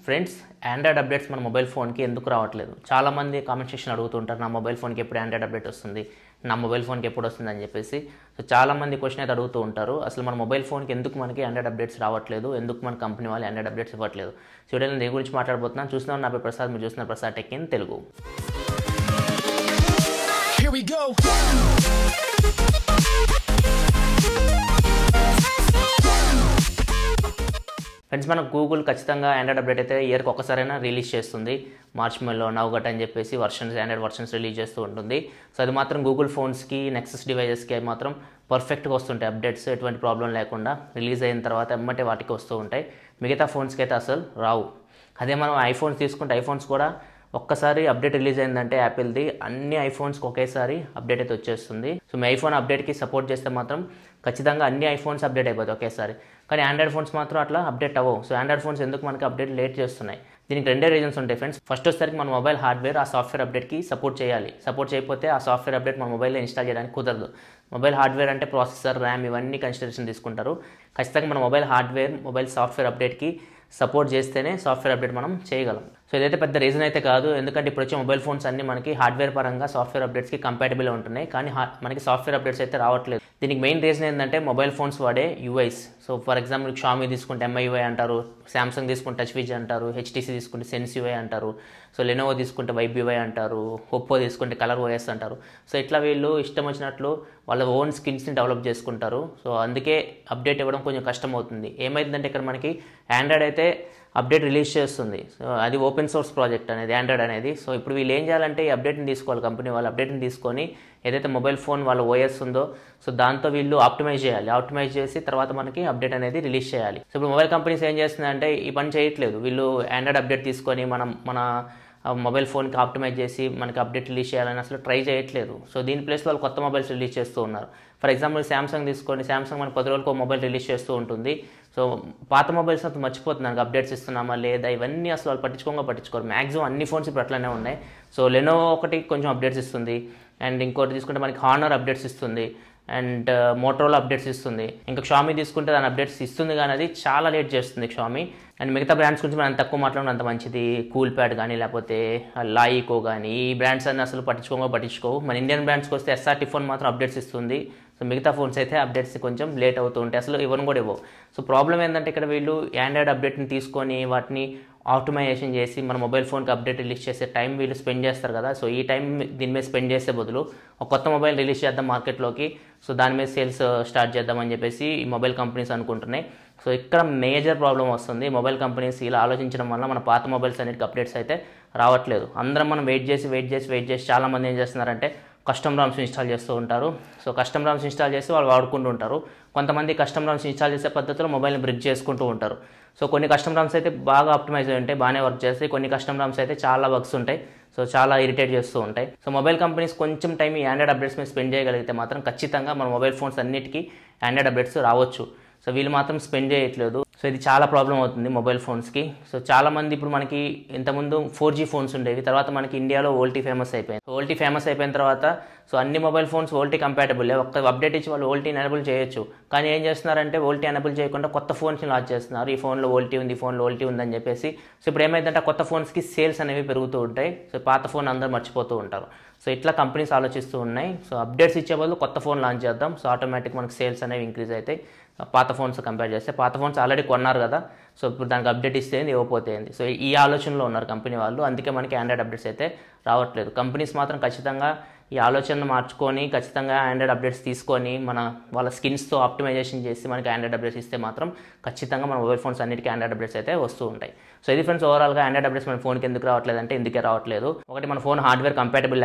Friends, Android updates మన mobile ఫోన్కి ఎందుకు రావట్లేదు? చాలామంది కామెంట్ సెక్షన్ అడుగుతుంటారు, నా మొబైల్ ఫోన్కి ఎప్పుడు ఆండ్రాయిడ్ అప్డేట్ వస్తుంది, నా మొబైల్ ఫోన్కి ఎప్పుడు వస్తుంది అని చెప్పేసి. సో చాలామంది క్వశ్చన్ అయితే అడుగుతూ ఉంటారు, అసలు మన మొబైల్ ఫోన్కి ఎందుకు మనకి ఆండ్రాయిడ్ అప్డేట్స్ రావట్లేదు, ఎందుకు మన కంపెనీ వాళ్ళు ఆండ్రాయిడ్ అప్డేట్స్ ఇవ్వట్లేదు. సో వీడియోలో దీని గురించి మాట్లాడబోతున్నాను. చూస్తున్నాను నా పేరు ప్రసాద్, మీరు చూస్తున్న Prasad tech in Telugu. Here we go. Friends, మన గూగుల్ ఖచ్చితంగా ఆండ్రాయిడ్ అప్డేట్ అయితే ఇయర్కి ఒక్కసారైనా రిలీజ్ చేస్తుంది. మార్చ్ మేలో నవగట్ అని చెప్పేసి ఆండ్రాయిడ్ వర్షన్స్ రిలీజ్ చేస్తూ ఉంటుంది. సో అది మాత్రం గూగుల్ ఫోన్స్కి, నెక్సస్ డివైజెస్కి అవి మాత్రం పర్ఫెక్ట్గా వస్తుంటాయి. అప్డేట్స్ ఎటువంటి ప్రాబ్లం లేకుండా రిలీజ్ అయిన తర్వాత ఎమ్మటే వాటికి వస్తూ ఉంటాయి. మిగతా ఫోన్స్కి అయితే అసలు రావు. అదే మనం ఐఫోన్స్ తీసుకుంటే ఐఫోన్స్ కూడా ఒక్కసారి అప్డేట్ రిలీజ్ అయిందంటే యాపిల్ది అన్ని ఐఫోన్స్కి ఒకేసారి అప్డేట్ అయితే వచ్చేస్తుంది. సో మీ ఐఫోన్ అప్డేట్కి సపోర్ట్ చేస్తే మాత్రం ఖచ్చితంగా అన్ని ఐఫోన్స్ అప్డేట్ అయిపోతాయి ఒకేసారి. కానీ ఆండ్రాయిడ్ ఫోన్స్ మాత్రం అట్లా అప్డేట్ అవ్వవు. సో ఆండ్రాయిడ్ ఫోన్స్ ఎందుకు మనకి అప్డేట్ లేట్ చేస్తున్నాయి? దీనికి రెండే రీజన్స్ ఉంటాయి ఫ్రెండ్స్. ఫస్ట్ వచ్చేసరికి మన మొబైల్ హార్డ్వేర్ ఆ సాఫ్ట్వేర్ అప్డేట్కి సపోర్ట్ చేయాలి. సపోర్ట్ చేయకపోతే ఆ సాఫ్ట్వేర్ అప్డేట్ మన మొబైల్లో ఇన్స్టాల్ చేయడానికి కుదరదు. మొబైల్ హార్డ్వేర్ అంటే ప్రాసెసర్, ర్యామ్ ఇవన్నీ కన్సిడరేషన్ తీసుకుంటారు. ఖచ్చితంగా మన మొబైల్ హార్డ్వేర్, మొబైల్ సాఫ్ట్వేర్ అప్డేట్కి సపోర్ట్ చేస్తేనే సాఫ్ట్వేర్ అప్డేట్ మనం చేయగలం. సో ఇదైతే పెద్ద రీజన్ అయితే కాదు, ఎందుకంటే ఇప్పుడు వచ్చే మొబైల్ ఫోన్స్ అన్ని మనకి హార్డ్వేర్ పరంగా సాఫ్ట్వేర్ అప్డేట్స్కి కంపాటబుల్ ఉంటున్నాయి. కానీ మనకి సాఫ్ట్వేర్ అప్డేట్స్ అయితే రావట్లేదు. దీనికి మెయిన్ రీజన్ ఏంటంటే మొబైల్ ఫోన్స్ వాడే UIs. So for example Xiaomi తీసుకుంటే ఎంఐ అంటారు, శాంసంగ్ తీసుకుంటే టచ్ విజ్ అంటారు, హెచ్టీసీ తీసుకుంటే సెన్స్ యూఐ అంటారు, సో లెనోవో తీసుకుంటే వైబ్ యూఐ అంటారు, ఒప్పో తీసుకుంటే కలర్ ఓఎస్ అంటారు. సో ఇట్లా వీళ్ళు ఇష్టం వచ్చినట్లు వాళ్ళ ఓన్ స్కిల్స్ని డెవలప్ చేసుకుంటారు. సో అందుకే అప్డేట్ ఇవ్వడం కొంచెం కష్టం అవుతుంది. ఏమైందంటే ఇక్కడ మనకి ఆండ్రాయిడ్ అయితే అప్డేట్ రిలీజ్ చేస్తుంది. సో అది ఓపెన్ సోర్స్ ప్రాజెక్ట్ అనేది ఆండ్రాయిడ్ అనేది. సో ఇప్పుడు వీళ్ళు ఏం చేయాలంటే ఈ అప్డేట్ని తీసుకోవాలి, కంపెనీ వాళ్ళు అప్డేట్ని తీసుకొని ఏదైతే మొబైల్ ఫోన్ వాళ్ళ ఓఎస్ ఉందో సో దాంతో వీళ్ళు ఆప్టిమైజ్ చేయాలి. ఆప్టిమైజ్ చేసి తర్వాత మనకి అప్డేట్ అనేది రిలీజ్ చేయాలి. సో ఇప్పుడు మొబైల్ కంపెనీస్ ఏం చేస్తున్నాయంటే ఈ పని చేయట్లేదు. వీళ్ళు ఆండ్రాయిడ్ అప్డేట్ తీసుకొని మన మొబైల్ ఫోన్కి ఆప్టిమైజ్ చేసి మనకి అప్డేట్ రిలీజ్ చేయాలని అసలు ట్రై చేయట్లేదు. సో దీని ప్లేస్లో వాళ్ళు కొత్త మొబైల్స్ రిలీజ్ చేస్తూ ఉన్నారు. ఫర్ ఎగ్జాంపుల్ శాంసంగ్ తీసుకోండి, శాంసంగ్ మనకి 10 రోజులకు ఒక మొబైల్ రిలీజ్ చేస్తూ ఉంటుంది. సో పాత మొబైల్స్ అంతా మర్చిపోతున్నాను, అప్డేట్స్ ఇస్తున్నామా లేదా ఇవన్నీ అసలు వాళ్ళు పట్టించుకోరు. మ్యాక్సిమం అన్ని ఫోన్స్ ఇప్పుడు అట్లనే ఉన్నాయి. సో లెనోవో ఒకటి కొంచెం అప్డేట్స్ ఇస్తుంది, అండ్ ఇంకోటి తీసుకుంటే మనకి హానర్ అప్డేట్స్ ఇస్తుంది, అండ్ మోటరోలా అప్డేట్స్ ఇస్తుంది. ఇంకా షామీ తీసుకుంటే దాని అప్డేట్స్ ఇస్తుంది, కానీ అది చాలా లేట్ చేస్తుంది షామీ. అండ్ మిగతా బ్రాండ్స్ గురించి మనం తక్కువ మాట్లాడడం అంత మంచిది. కూల్ ప్యాడ్ కానీ లేకపోతే లాయికో కానీ ఈ బ్రాండ్స్ అన్ని అసలు పట్టించుకోవు. మన ఇండియన్ బ్రాండ్స్కి వస్తే ఎస్ఆర్టీ ఫోన్ మాత్రం అప్డేట్స్ ఇస్తుంది. సో మిగతా ఫోన్స్ అయితే అప్డేట్స్ కొంచెం లేట్ అవుతూ ఉంటాయి, అసలు ఇవ్వను కూడా ఇవ్వవు. సో ప్రాబ్లం ఏంటంటే ఇక్కడ వీళ్ళు ఆండ్రాయిడ్ అప్డేట్ని తీసుకొని వాటిని ఆప్టిమైజేషన్ చేసి మన మొబైల్ ఫోన్కి అప్డేట్ రిలీజ్ చేసే టైం వీళ్ళు స్పెండ్ చేస్తారు కదా. సో ఈ టైం దీని మీద స్పెండ్ చేసే బదులు ఒక కొత్త మొబైల్ రిలీజ్ చేద్దాం మార్కెట్లోకి, సో దాని మీద సేల్స్ స్టార్ట్ చేద్దామని చెప్పేసి ఈ మొబైల్ కంపెనీస్ అనుకుంటున్నాయి. సో ఇక్కడ మేజర్ ప్రాబ్లం వస్తుంది. మొబైల్ కంపెనీస్ ఇలా ఆలోచించడం వల్ల మన పాత మొబైల్స్ అన్నిటికీ అప్డేట్స్ అయితే రావట్లేదు. అందరం మనం వెయిట్ చేసి చాలామంది ఏం చేస్తున్నారంటే కస్టమ్ రామ్స్ ఇన్స్టాల్ చేస్తూ ఉంటారు. సో కస్టమ్ రామ్స్ ఇన్స్టాల్ చేసి వాళ్ళు వాడుకుంటూ ఉంటారు. కొంతమంది కస్టమ్ రామ్స్ ఇన్స్టాల్ చేసే పద్ధతిలో మొబైల్ని బ్రిక్ చేసుకుంటూ ఉంటారు. సో కొన్ని కస్టమ్ రామ్స్ అయితే బాగా ఆప్టిమైజ్ అయి ఉంటాయి, బాగానే వర్క్ చేస్తాయి. కొన్ని కస్టమ్ రామ్స్ అయితే చాలా బగ్స్ ఉంటాయి, సో చాలా ఇరిటేట్ చేస్తూ ఉంటాయి. సో మొబైల్ కంపెనీస్ కొంచెం టైం ఈ ఆండ్రాయిడ్ అప్డేట్స్ మీద స్పెండ్ చేయగలిగితే మాత్రం ఖచ్చితంగా మన మొబైల్ ఫోన్స్ అన్నిటికీ ఆండ్రాయిడ్ అప్డేట్స్ రావచ్చు. సో వీళ్ళు మాత్రం స్పెండ్ చేయట్లేదు. సో ఇది చాలా ప్రాబ్లం అవుతుంది మొబైల్ ఫోన్స్కి. సో చాలామంది ఇప్పుడు మనకి ఇంతకుముందు 4G ఫోన్స్ ఉండేవి, తర్వాత మనకి ఇండియాలో ఓల్టీ ఫేమస్ అయిపోయింది. ఓల్టీ ఫేమస్ అయిపోయిన తర్వాత సో అన్ని మొబైల్ ఫోన్స్ ఓల్టీ కంపాటబుల్, ఒక్క అప్డేట్ ఇచ్చి వాళ్ళు ఓల్టీ ఎనేబుల్ చేయొచ్చు. కానీ ఏం చేస్తున్నారంటే ఓల్టీ ఎనేబుల్ చేయకుండా కొత్త ఫోన్స్ని లాంచ్ చేస్తున్నారు. ఈ ఫోన్లో ఓల్టీ ఉంది, అని చెప్పేసి. సో ఇప్పుడు ఏమైందంటే కొత్త ఫోన్స్కి సేల్స్ అనేవి పెరుగుతూ ఉంటాయి. సో పాత ఫోన్ అందరూ మర్చిపోతూ ఉంటారు. సో ఇట్లా కంపెనీస్ ఆలోచిస్తూ ఉన్నాయి. సో అప్డేట్స్ ఇచ్చే బదులు కొత్త ఫోన్ లాంచ్ చేద్దాం, సో ఆటోమేటిక్ మనకి సేల్స్ అనేవి ఇంక్రీజ్ అవుతాయి పాత ఫోన్స్ కంపేర్ చేస్తే. పాత ఫోన్స్ ఆల్రెడీ కొన్నారు కదా, సో ఇప్పుడు దానికి అప్డేట్ ఇస్తే ఇవ్వకపోతే ఏంది. సో ఈ ఆలోచనలో ఉన్నారు కంపెనీ వాళ్ళు, అందుకే మనకి ఆండ్రాయిడ్ అప్డేట్స్ అయితే రావట్లేదు. కంపెనీస్ మాత్రం ఖచ్చితంగా ఈ ఆలోచనను మార్చుకొని ఖచ్చితంగా ఆండ్రాయిడ్ అప్డేట్స్ తీసుకొని వాళ్ళ స్కిన్స్తో ఆప్టిమైజేషన్ చేసి మనకి ఆండ్రాయిడ్ అప్డేట్స్ ఇస్తే మాత్రం ఖచ్చితంగా మన మొబైల్ ఫోన్స్ అన్నిటికీ ఆండ్రాయిడ్ అప్డేట్స్ అయితే వస్తూ ఉంటాయి. సో ఇది ఫ్రెండ్స్, ఓవరాల్గా ఆండ్రాయిడ్ అప్డేట్స్ మన ఫోన్కి ఎందుకు రావట్లేదు అంటే ఇందుకే రావట్లేదు. ఒకటి, మన ఫోన్ హార్డ్వేర్ కంపాటబుల్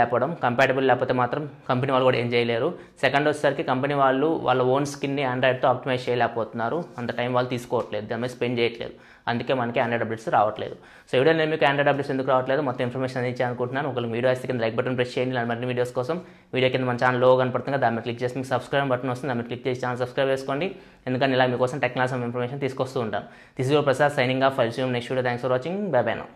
లేకపోతే మాత్రం కంపెనీ వాళ్ళు కూడా ఏం చేయలేరు. సెకండ్ వచ్చేసరికి కంపెనీ వాళ్ళు వాళ్ళ ఓన్ స్కిన్ని ఆండ్రాయిడ్తో ఆప్టిమైజ్ చేయలేకపోతున్నారు, అంత టైం వాళ్ళు తీసుకోవట్లేదు, దాని మీద స్పెండ్ చేయట్లేదు. అందుకే మనకి ఆండ్రాయిడ్ అప్డేట్స్ రావట్లేదు. సో వీడియో నేను మీకు ఆండ్రాయిడ్ అప్డేట్స్ ఎందుకు రావట్లేదు మొత్తం ఇన్ఫర్మేషన్ అందించాను అనుకుంటున్నాను. ఒకవేళ వీడియో అయితే కింద లైక్ బటన్ ప్రెస్ చేయండి. ఇలాంటి మరిన్ని వీడియోస్ కోసం వీడియో కింద మన ఛానల్ లో కనపడుతుంది, దాని మీద క్లిక్ చేసి మీకు సబ్స్క్రైబ్ బటన్ వస్తుంది, దాని మీద క్లిక్ చేసి ఛానల్ సబ్స్క్రైబ్ చేసుకోండి. ఎందుకంటే ఇలా మీకోసం టెక్నాలజీ ఇన్ఫర్మేషన్ తీసుకొస్తూ ఉంటాను. This is your Prasad signing off. Next video. Thanks for watching. By by now.